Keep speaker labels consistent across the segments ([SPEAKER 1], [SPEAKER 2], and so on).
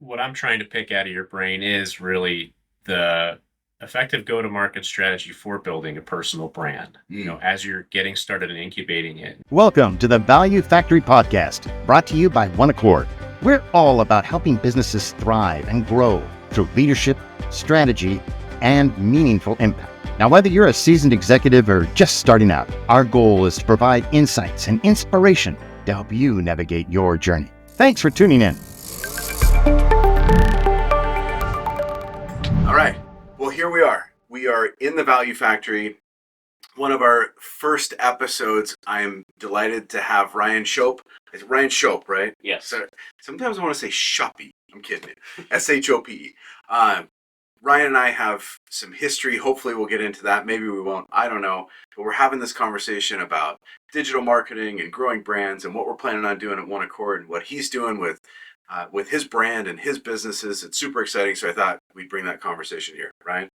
[SPEAKER 1] what I'm trying to pick out of your brain is really the effective go-to-market strategy for building a personal brand. As you're getting started and incubating it.
[SPEAKER 2] Welcome to the Value Factory Podcast, brought to you by OneAccord. We're all about helping businesses thrive and grow through leadership, strategy, and meaningful impact. Now, whether you're a seasoned executive or just starting out, our goal is to provide insights and inspiration to help you navigate your journey. Thanks for tuning in.
[SPEAKER 3] All right. Well, here we are. We are in the Value Factory. One of our first episodes. I'm delighted to have Ryan Schope. It's Ryan Schope, right?
[SPEAKER 1] Yes.
[SPEAKER 3] So sometimes I want to say Shoppy. I'm kidding it. Shope. Ryan and I have some history. Hopefully we'll get into that. Maybe we won't. I don't know. But we're having this conversation about digital marketing and growing brands and what we're planning on doing at OneAccord and what he's doing with his brand and his businesses. It's super exciting. So I thought we'd bring that conversation here. Ryan,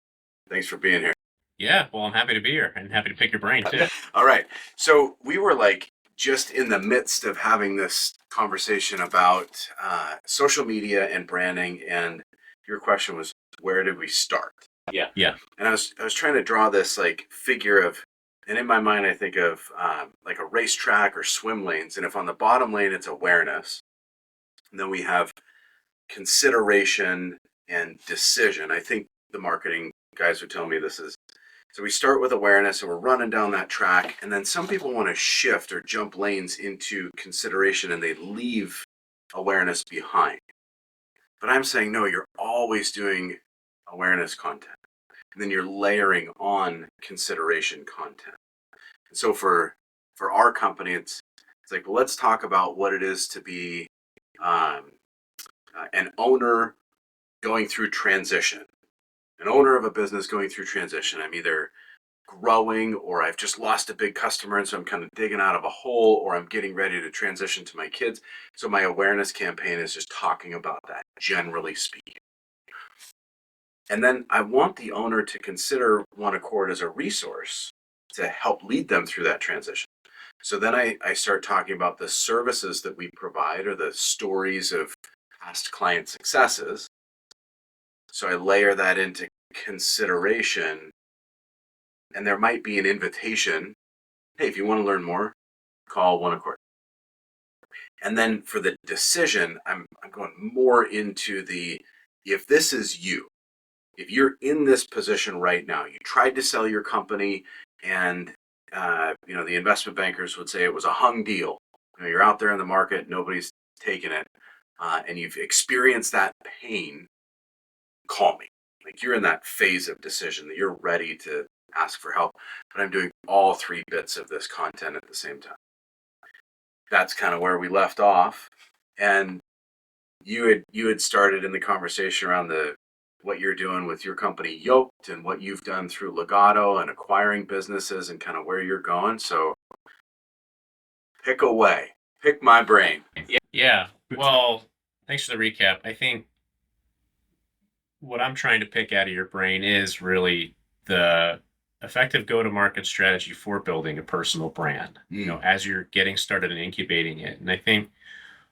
[SPEAKER 3] thanks for being here.
[SPEAKER 1] Yeah, well, I'm happy to be here and happy to pick your brain too.
[SPEAKER 3] All right. So we were just in the midst of having this conversation about social media and branding. And your question was, where did we start?
[SPEAKER 1] Yeah.
[SPEAKER 3] And I was trying to draw this figure of, and in my mind, I think of like a racetrack or swim lanes. And if on the bottom lane, it's awareness, and then we have consideration and decision. I think the marketing guys would tell me this is, so we start with awareness and we're running down that track. And then some people want to shift or jump lanes into consideration and they leave awareness behind. But I'm saying, no, you're always doing awareness content. And then you're layering on consideration content. And so for our company, it's like, well, let's talk about what it is to be an owner going through transition. An owner of a business going through transition. I'm either growing or I've just lost a big customer and so I'm kind of digging out of a hole, or I'm getting ready to transition to my kids. So my awareness campaign is just talking about that, generally speaking. And then I want the owner to consider OneAccord as a resource to help lead them through that transition. So then I start talking about the services that we provide or the stories of past client successes. So I layer that into consideration, and there might be an invitation. Hey, if you want to learn more, call OneAccord. And then for the decision, I'm going more into if this is you, if you're in this position right now, you tried to sell your company and the investment bankers would say it was a hung deal. You're out there in the market, nobody's taking it, and you've experienced that pain. Call me. Like you're in that phase of decision that you're ready to ask for help, but I'm doing all three bits of this content at the same time. That's kind of where we left off. And you had started in the conversation around what you're doing with your company Yoked and what you've done through Legato and acquiring businesses and kind of where you're going. So pick away. Pick my brain.
[SPEAKER 1] Yeah. Well, thanks for the recap. I think what I'm trying to pick out of your brain is really the effective go-to-market strategy for building a personal brand, as you're getting started and incubating it. And I think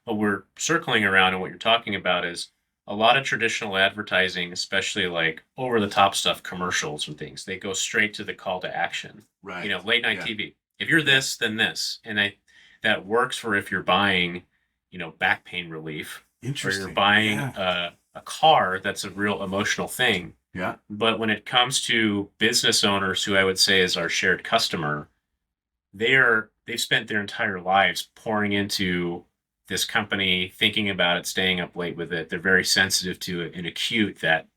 [SPEAKER 1] what we're circling around and what you're talking about is a lot of traditional advertising, especially like over-the-top stuff, commercials and things, they go straight to the call to action.
[SPEAKER 3] Right.
[SPEAKER 1] Late night TV. If you're this, then this. And that works for if you're buying, back pain relief.
[SPEAKER 3] Interesting.
[SPEAKER 1] Or you're buying a car, that's a real emotional thing.
[SPEAKER 3] Yeah.
[SPEAKER 1] But when it comes to business owners, who I would say is our shared customer, they've spent their entire lives pouring into this company, thinking about it, staying up late with it. They're very sensitive to it and acute that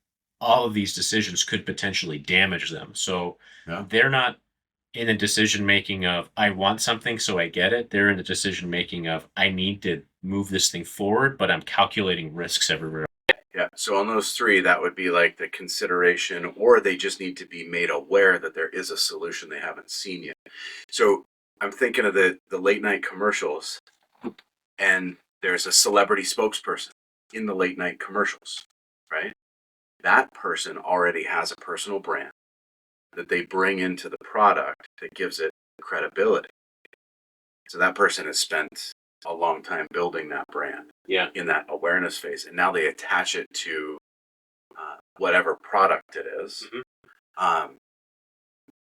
[SPEAKER 1] all of these decisions could potentially damage them. So they're not in a decision making of, I want something, so I get it. They're in the decision making of, I need to move this thing forward, but I'm calculating risks everywhere.
[SPEAKER 3] Yeah. So on those three, that would be like the consideration, or they just need to be made aware that there is a solution they haven't seen yet. So I'm thinking of the late night commercials, and there's a celebrity spokesperson in the late night commercials, right? That person already has a personal brand that they bring into the product that gives it credibility. So that person has spent a long time building that brand
[SPEAKER 1] Yeah.
[SPEAKER 3] in that awareness phase, and now they attach it to whatever product it is.
[SPEAKER 1] Mhm.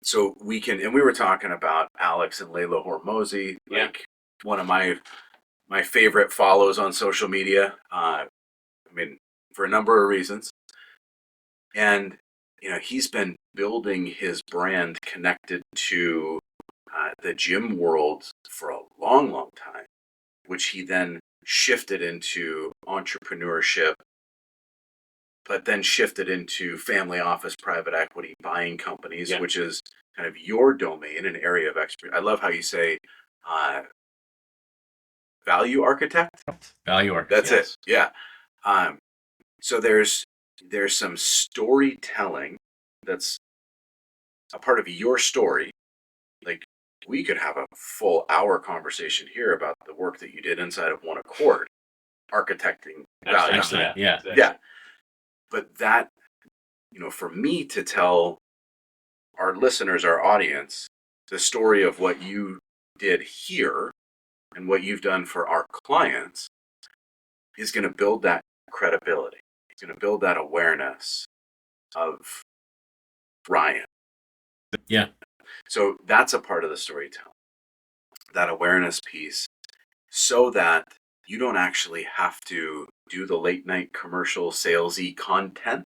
[SPEAKER 3] So we can, and we were talking about Alex and Layla Hormozi,
[SPEAKER 1] Yeah.
[SPEAKER 3] like one of my favorite follows on social media. I mean, for a number of reasons. And, he's been building his brand connected to the gym world for a long, long time, which he then shifted into entrepreneurship, but then shifted into family office, private equity, buying companies,
[SPEAKER 1] Yeah.
[SPEAKER 3] which is kind of your domain, an area of expertise. I love how you say value architect.
[SPEAKER 1] Value arc.
[SPEAKER 3] That's
[SPEAKER 1] yes.
[SPEAKER 3] it. Yeah. Um, so there's some storytelling that's a part of your story. Like, we could have a full hour conversation here about the work that you did inside of OneAccord, architecting value.
[SPEAKER 1] Excellent. Yeah.
[SPEAKER 4] Exactly.
[SPEAKER 3] Yeah. But that, for me to tell our listeners, our audience, the story of what you did here and what you've done for our clients is going to build that credibility. It's going to build that awareness of Ryan.
[SPEAKER 1] Yeah.
[SPEAKER 3] So that's a part of the storytelling, that awareness piece, so that you don't actually have to do the late night commercial salesy content.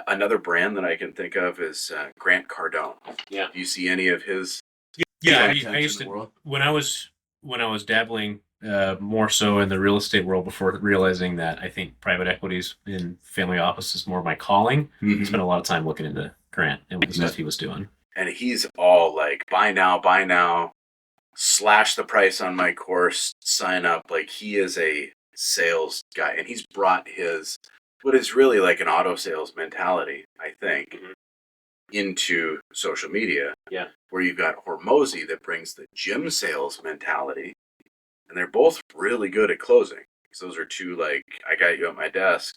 [SPEAKER 3] Another brand that I can think of is Grant Cardone.
[SPEAKER 1] Yeah.
[SPEAKER 3] Do you see any of his
[SPEAKER 1] Yeah.
[SPEAKER 3] content
[SPEAKER 1] I used
[SPEAKER 3] in the
[SPEAKER 1] to
[SPEAKER 3] world?
[SPEAKER 1] when I was dabbling more so in the real estate world before realizing that I think private equities in family office is more my calling. I spent a lot of time looking into Grant and what the stuff he was doing.
[SPEAKER 3] And he's all like, buy now, slash the price on my course, sign up. Like, he is a sales guy, and he's brought what is really like an auto sales mentality, I think,
[SPEAKER 1] Mhm.
[SPEAKER 3] into social media.
[SPEAKER 1] Yeah.
[SPEAKER 3] Where you've got Hormozi that brings the gym sales mentality, and they're both really good at closing. Because those are two, like, I got you at my desk,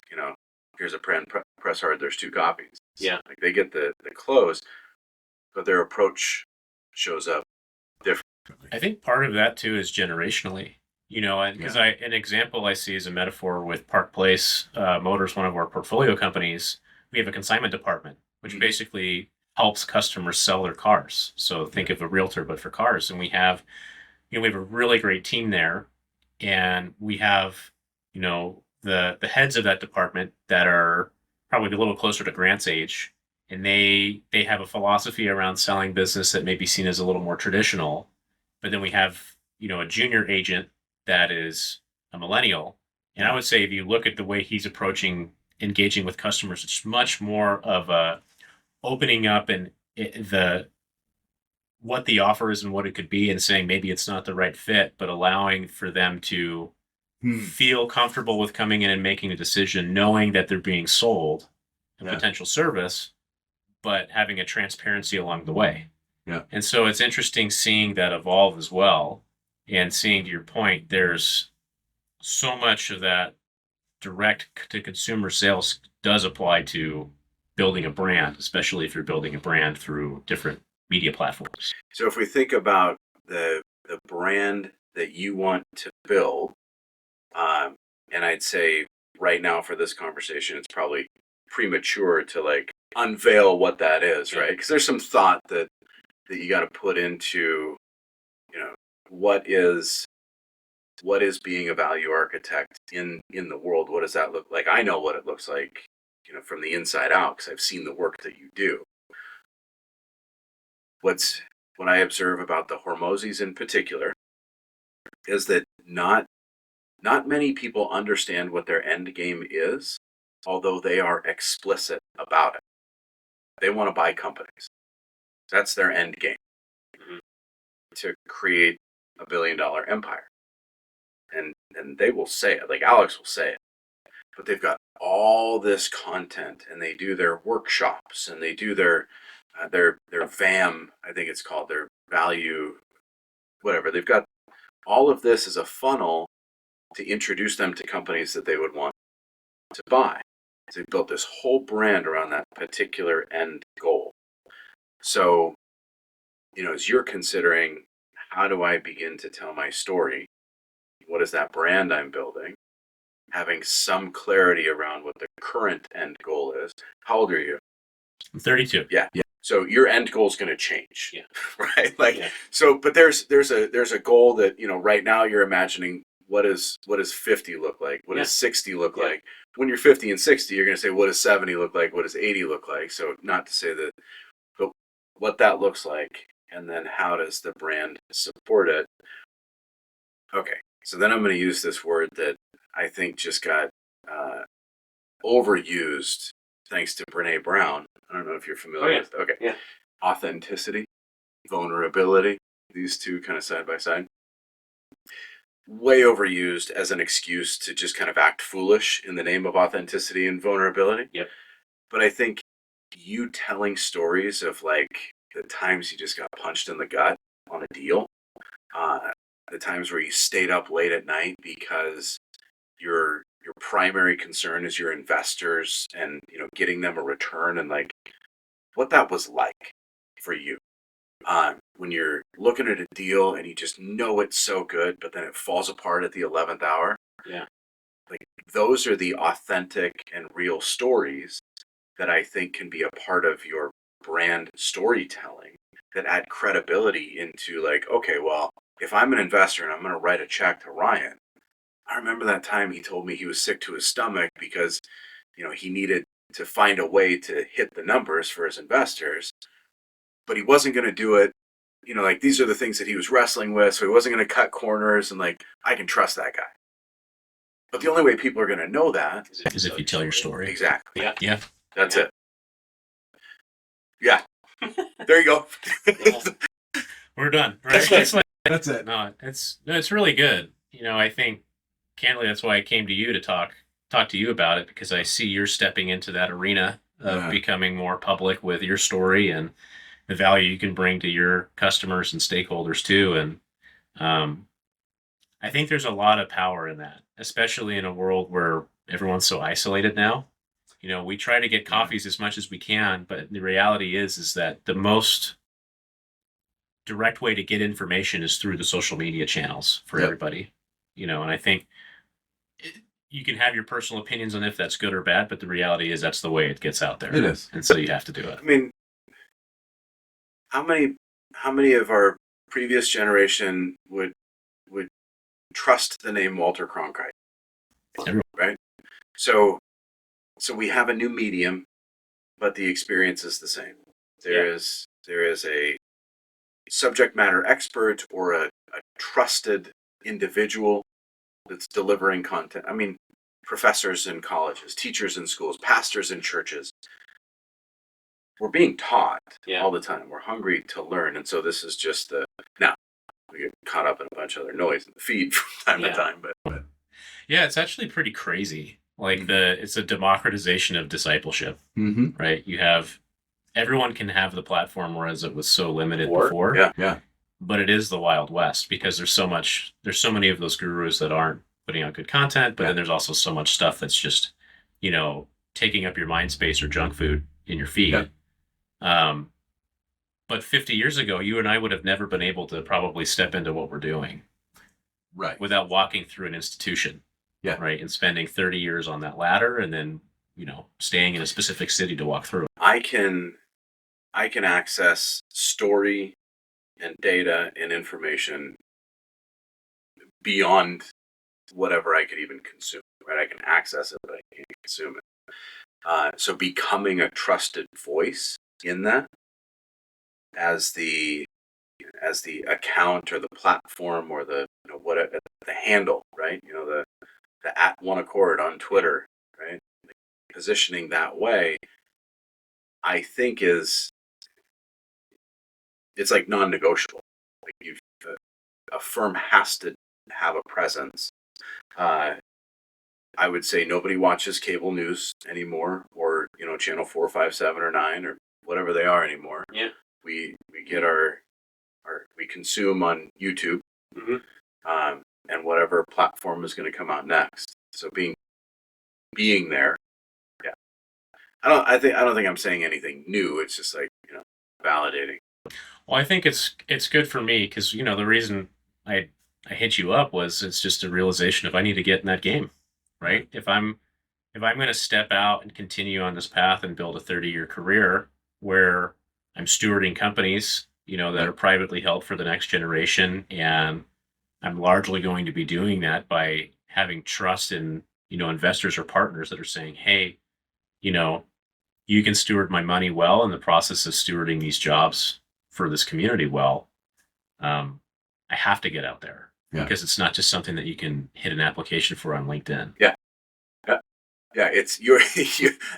[SPEAKER 3] here's a press hard, there's 2 copies.
[SPEAKER 1] Yeah.
[SPEAKER 3] Like, they get the close, but their approach shows up different.
[SPEAKER 1] I think part of that too is generationally, and because an example I see as a metaphor with Park Place Motors, one of our portfolio companies, we have a consignment department, which basically helps customers sell their cars. So think of a realtor, but for cars. And we have a really great team there, and we have, the heads of that department that are probably a little closer to Grant's age, and they have a philosophy around selling business that may be seen as a little more traditional. But then we have, a junior agent that is a millennial. And I would say if you look at the way he's approaching engaging with customers, it's much more of a opening up and what the offer is and what it could be, and saying maybe it's not the right fit, but allowing for them to feel comfortable with coming in and making a decision, knowing that they're being sold a potential service, but having a transparency along the way.
[SPEAKER 3] Yeah.
[SPEAKER 1] And so it's interesting seeing that evolve as well, and seeing, to your point, there's so much of that direct to consumer sales does apply to building a brand, especially if you're building a brand through different media platforms.
[SPEAKER 3] So if we think about the brand that you want to build, and I'd say right now for this conversation, it's probably premature to like unveil what that is, right? Because there's some thought that you got to put into, what is being a value architect in the world. What does that look like? I know what it looks like, from the inside out, because I've seen the work that you do. What I observe about the Hormozis in particular is that not many people understand what their end game is, although they are explicit about it. They want to buy companies. That's their end game, to create $1 billion empire. And they will say it, like Alex will say it. But they've got all this content, and they do their workshops, and they do their VAM, I think it's called, their value, whatever. They've got all of this as a funnel to introduce them to companies that they would want to buy. So they've built this whole brand around that particular end goal. So, as you're considering how do I begin to tell my story? What is that brand I'm building? Having some clarity around what the current end goal is. How old are you?
[SPEAKER 1] I'm 32.
[SPEAKER 3] Yeah. So your end goal is going to change.
[SPEAKER 1] Yeah.
[SPEAKER 3] Right. Like,
[SPEAKER 1] Yeah.
[SPEAKER 3] so, but there's a goal that, right now you're imagining what does 50 look like? What
[SPEAKER 1] Yeah.
[SPEAKER 3] does 60 look
[SPEAKER 1] Yeah.
[SPEAKER 3] like? When you're 50 and 60, you're going to say, what does 70 look like? What does 80 look like? So not to say that, but what that looks like, and then how does the brand support it? Okay. So then I'm going to use this word that I think just got overused thanks to Brene Brown. I don't know if you're familiar with. Okay.
[SPEAKER 1] Yeah.
[SPEAKER 3] Authenticity, vulnerability. These two kind of side by side. Way overused as an excuse to just kind of act foolish in the name of authenticity and vulnerability.
[SPEAKER 1] Yep.
[SPEAKER 3] But I think you telling stories of like the times you just got punched in the gut on a deal, the times where you stayed up late at night because your primary concern is your investors and getting them a return, and like what that was like for you when you're looking at a deal and you just know it's so good, but then it falls apart at the 11th hour.
[SPEAKER 1] Yeah.
[SPEAKER 3] Like those are the authentic and real stories that I think can be a part of your brand storytelling that add credibility into like, okay, well, if I'm an investor and I'm going to write a check to Ryan, I remember that time he told me he was sick to his stomach because, he needed to find a way to hit the numbers for his investors, but he wasn't going to do it. Like these are the things that he was wrestling with. So he wasn't going to cut corners, and like, I can trust that guy. But the only way people are going to know that
[SPEAKER 1] is if you tell your story.
[SPEAKER 3] Exactly.
[SPEAKER 1] Yeah. Yeah.
[SPEAKER 3] That's it. Yeah. There you go.
[SPEAKER 1] Yeah. We're done. Right?
[SPEAKER 4] That's it.
[SPEAKER 1] No, it's really good. I think candidly that's why I came to you to talk to you about it, because I see you're stepping into that arena of becoming more public with your story and the value you can bring to your customers and stakeholders too. And I think there's a lot of power in that, especially in a world where everyone's so isolated now. We try to get coffees as much as we can, but the reality is that the most direct way to get information is through the social media channels for everybody. And I think you can have your personal opinions on if that's good or bad, but the reality is that's the way it gets out there.
[SPEAKER 4] It is.
[SPEAKER 1] And so you have to do it.
[SPEAKER 3] I mean, how many of our previous generation would trust the name Walter Cronkite?
[SPEAKER 1] Everyone.
[SPEAKER 3] Right? So we have a new medium, but the experience is the same. There is a subject matter expert or a trusted individual that's delivering content. I mean, professors in colleges, teachers in schools, pastors in churches. We're being taught all the time. We're hungry to learn. And so this is just now we get caught up in a bunch of other noise in the feed from time to time. But
[SPEAKER 1] yeah, it's actually pretty crazy. Like it's a democratization of discipleship, right? Everyone can have the platform, whereas it was so limited before.
[SPEAKER 3] Yeah.
[SPEAKER 1] But it is the Wild West because there's so many of those gurus that aren't putting out good content, but then there's also so much stuff that's just, taking up your mind space or junk food in your feed. Yeah. But 50 years ago, you and I would have never been able to probably step into what we're doing.
[SPEAKER 4] Right.
[SPEAKER 1] Without walking through an institution.
[SPEAKER 4] Yeah.
[SPEAKER 1] Right. And spending 30 years on that ladder and then, staying in a specific city to walk through.
[SPEAKER 3] I can access story and data and information beyond whatever I could even consume. Right. I can access it, but I can't consume it. So becoming a trusted voice in that as the account or the platform or the the handle, right? The at OneAccord on Twitter, right? Positioning that way, I think it's like non-negotiable. Like a firm has to have a presence. I would say nobody watches cable news anymore, or channel 4, 5, 7, or 9, or whatever they are anymore.
[SPEAKER 1] Yeah,
[SPEAKER 3] we get we consume on YouTube, and whatever platform is going to come out next. So being there, yeah. I don't think I'm saying anything new. It's just like validating
[SPEAKER 1] Well, I think it's good for me because the reason I hit you up was it's just a realization of I need to get in that game, right? If I'm going to step out and continue on this path and build a 30-year career where I'm stewarding companies, that are privately held for the next generation, and I'm largely going to be doing that by having trust in, investors or partners that are saying, hey, you know, you can steward my money well in the process of stewarding these jobs for this community well. um, I have to get out there
[SPEAKER 4] Yeah.
[SPEAKER 1] because it's not just something that you can hit an application for on LinkedIn.
[SPEAKER 3] Yeah. Yeah, it's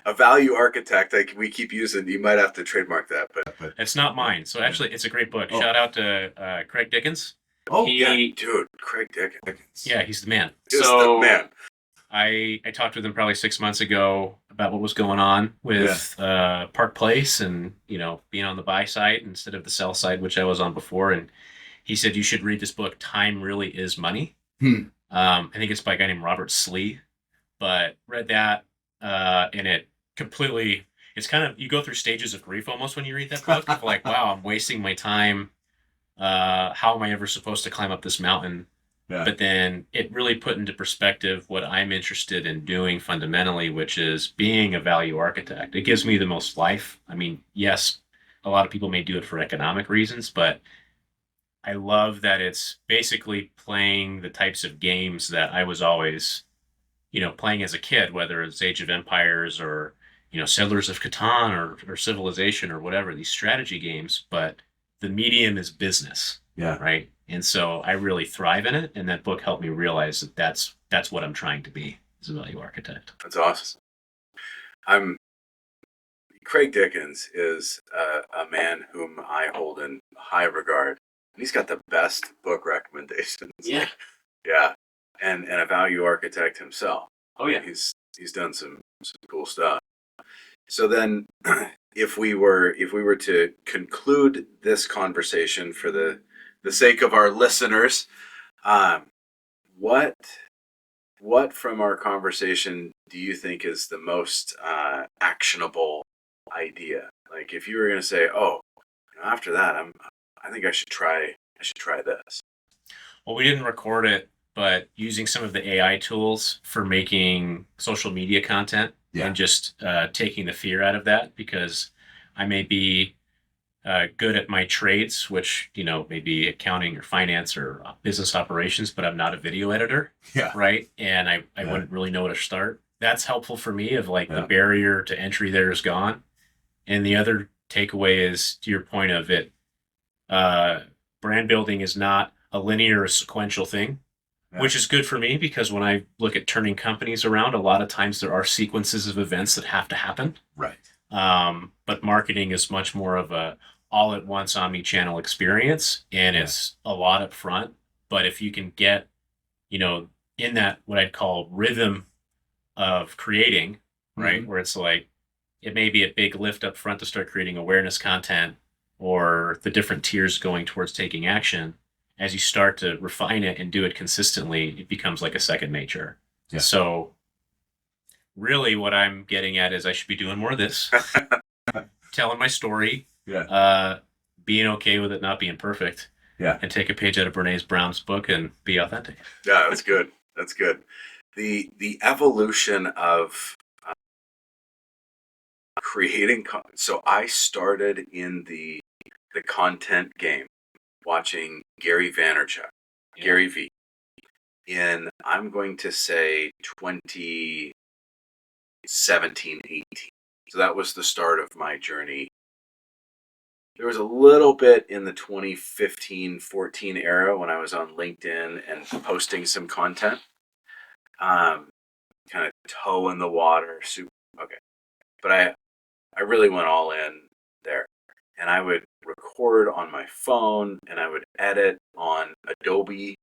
[SPEAKER 3] a value architect. Like we keep using, you might have to trademark that, but
[SPEAKER 1] It's not mine. So actually, it's a great book.
[SPEAKER 4] Oh.
[SPEAKER 1] Shout out to Craig Dickens.
[SPEAKER 4] Oh,
[SPEAKER 3] yeah, dude, Craig Dickens.
[SPEAKER 1] Yeah, he's the man.
[SPEAKER 3] Just the man.
[SPEAKER 1] I talked with him probably 6 months ago about what was going on with Park Place and being on the buy side instead of the sell side, which I was on before. And he said you should read this book. Time Really Is Money. I think it's by a guy named Robert Slee. But read that, and it completely. It's kind of, you go through stages of grief almost when you read that book. Of like, wow, I'm wasting my time. How am I ever supposed to climb up this mountain?
[SPEAKER 4] Yeah.
[SPEAKER 1] But then it really put into perspective what I'm interested in doing fundamentally, which is being a value architect. It gives me the most life. I mean, yes, a lot of people may do it for economic reasons, but I love that it's basically playing the types of games that I was always, playing as a kid, whether it's Age of Empires or, Settlers of Catan or Civilization or whatever, these strategy games, but the medium is business.
[SPEAKER 4] Yeah.
[SPEAKER 1] Right. And so I really thrive in it. And that book helped me realize that that's what I'm trying to be as a value architect.
[SPEAKER 3] That's awesome. Craig Dickens is a man whom I hold in high regard. And he's got the best book recommendations.
[SPEAKER 1] Yeah.
[SPEAKER 3] Yeah. And a value architect himself.
[SPEAKER 1] Oh yeah.
[SPEAKER 3] He's done some cool stuff. So then if we were to conclude this conversation for the sake of our listeners, what from our conversation do you think is the most actionable idea? Like if you were going to say, oh, after that, I think I should try this.
[SPEAKER 1] Well, we didn't record it, but using some of the AI tools for making social media content and just taking the fear out of that, because I may be good at my trades, which, maybe accounting or finance or business operations, but I'm not a video editor.
[SPEAKER 4] Yeah.
[SPEAKER 1] Right. And I wouldn't really know where to start. That's helpful for me of like the barrier to entry there is gone. And the other takeaway is to your point of it, brand building is not a linear or sequential thing, which is good for me because when I look at turning companies around, a lot of times there are sequences of events that have to happen.
[SPEAKER 4] Right.
[SPEAKER 1] But marketing is much more of a all at once omni-channel experience, and it's a lot up front. But if you can get, in that what I'd call rhythm of creating, right, where it's like it may be a big lift up front to start creating awareness content or the different tiers going towards taking action. As you start to refine it and do it consistently, it becomes like a second nature. Yeah. So really what I'm getting at is I should be doing more of this, telling my story, being okay with it not being perfect, and take a page out of Brene Brown's book and be authentic.
[SPEAKER 3] Yeah, that's good. That's good. The evolution of creating. So I started in the content game, watching Gary Vaynerchuk, Gary V, in I'm going to say 2017, 18. So that was the start of my journey. There was a little bit in the 2015, 14 era when I was on LinkedIn and posting some content. Kind of toe in the water. Okay. But I really went all in there. And I would record on my phone and I would edit on Adobe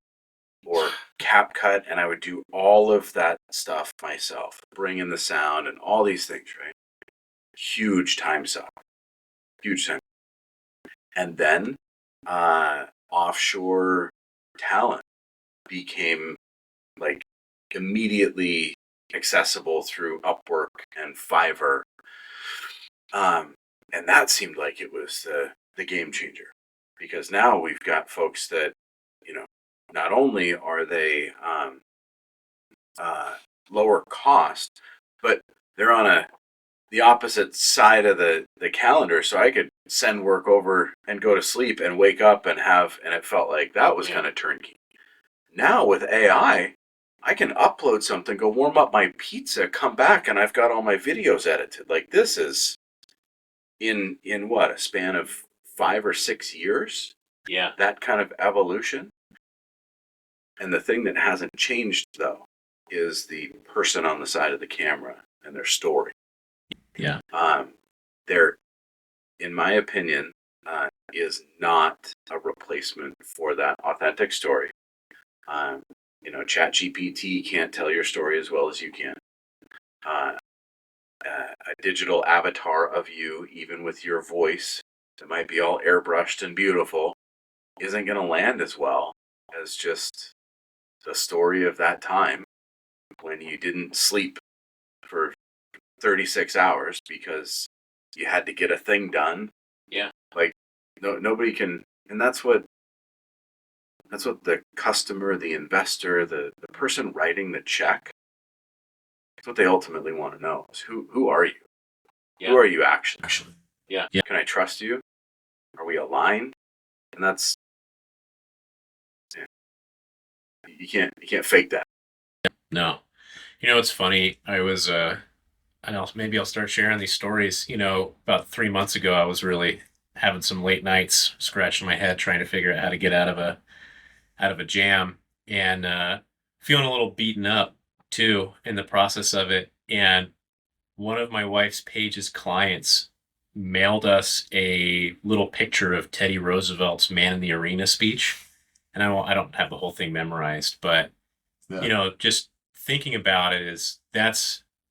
[SPEAKER 3] or CapCut, and I would do all of that stuff myself, bring in the sound and all these things, right? Huge time suck. Huge time. And then offshore talent became like immediately accessible through Upwork and Fiverr. And that seemed like it was the the game changer, because now we've got folks that, not only are they lower cost, but they're on the opposite side of the calendar. So I could send work over and go to sleep and wake up and it felt like that was kind of turnkey. Now with AI, I can upload something, go warm up my pizza, come back, and I've got all my videos edited. Like, this is in what, a span of 5 or 6 years?
[SPEAKER 1] Yeah.
[SPEAKER 3] That kind of evolution. And the thing that hasn't changed, though, is the person on the side of the camera and their story.
[SPEAKER 1] Yeah.
[SPEAKER 3] There, in my opinion, is not a replacement for that authentic story. ChatGPT can't tell your story as well as you can. A digital avatar of you, even with your voice, that might be all airbrushed and beautiful, isn't going to land as well as just the story of that time when you didn't sleep for 36 hours because you had to get a thing done.
[SPEAKER 1] Yeah.
[SPEAKER 3] Like, nobody can, and that's what the customer, the investor, the person writing the check, that's what they ultimately want to know is who are you?
[SPEAKER 1] Yeah.
[SPEAKER 3] Who are you actually?
[SPEAKER 1] Yeah.
[SPEAKER 3] Can I trust you? Are we aligned? And that's, you can't fake that.
[SPEAKER 1] No. It's funny. I was, maybe I'll start sharing these stories. About 3 months ago, I was really having some late nights, scratching my head, trying to figure out how to get out of a jam, and feeling a little beaten up too in the process of it. And one of my wife's Paige's clients mailed us a little picture of Teddy Roosevelt's Man in the Arena speech. And I don't have the whole thing memorized, but just thinking about it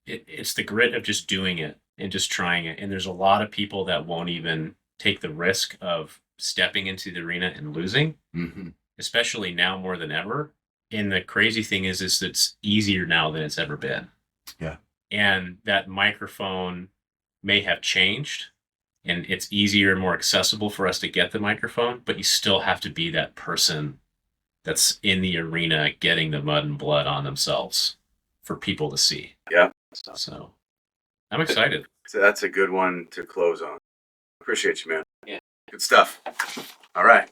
[SPEAKER 1] it's the grit of just doing it and just trying it. And there's a lot of people that won't even take the risk of stepping into the arena and losing, especially now more than ever. And the crazy thing is it's easier now than it's ever been.
[SPEAKER 4] Yeah.
[SPEAKER 1] And that microphone may have changed, and it's easier and more accessible for us to get the microphone, but you still have to be that person that's in the arena getting the mud and blood on themselves for people to see.
[SPEAKER 3] Yeah.
[SPEAKER 1] So I'm excited.
[SPEAKER 3] So that's a good one to close on. Appreciate you, man.
[SPEAKER 1] Yeah.
[SPEAKER 3] Good stuff. All right.